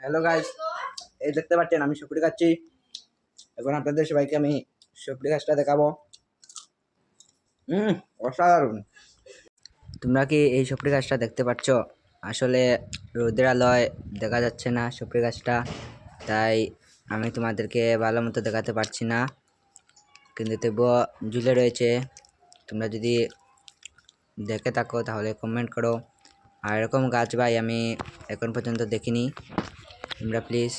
Hello guys, এই দেখতে পাচ্ছেন আমি সুপুরি খাচ্ছি। এখন আপনাদের সবাইকে আমি সুপুরি গাছটা দেখাবো। অসাধারণ। তোমরা কি এই সুপুরি গাছটা দেখতে পাচ্ছ? আসলে রোদের আলোয় দেখা যাচ্ছে না সুপুরি গাছটা, তাই আমি তোমাদেরকে ভালো মতো দেখাতে পারছি না, কিন্তু তবুও ঝুলে রয়েছে। তোমরা যদি দেখে থাকো তাহলে কমেন্ট করো। আর এরকম গাছ ভাই আমি এখন পর্যন্ত দেখিনি, তোমরা প্লিজ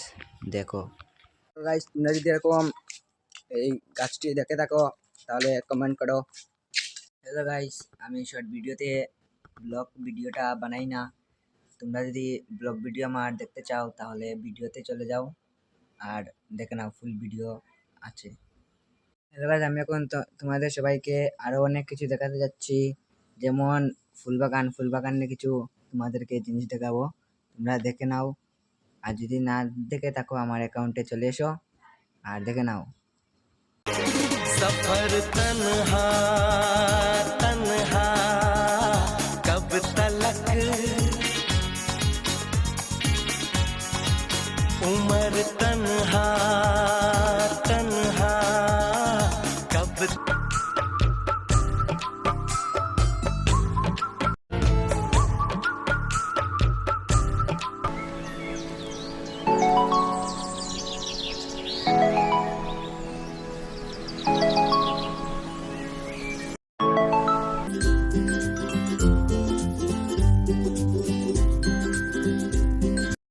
দেখো। গাইস, তোমরা যদি এরকম এই গাছটি দেখে থাকো তাহলে কমেন্ট করো। হ্যালো গাইস, আমি শর্ট ভিডিওতে ব্লগ ভিডিওটা বানাই না। তোমরা যদি ব্লগ ভিডিও আমার দেখতে চাও তাহলে ভিডিওতে চলে যাও আর দেখে নাও, ফুল ভিডিও আছে। হ্যালো গাইস, আমি এখন তোমাদের সবাইকে আরো অনেক কিছু দেখাতে যাচ্ছি, যেমন ফুলবাগানে কিছু তোমাদেরকে জিনিস দেখাবো। তোমরা দেখে নাও, আর যদি না দেখে থাকো আমার অ্যাকাউন্টে চলে এসো আর দেখে নাও। सफर तन्हा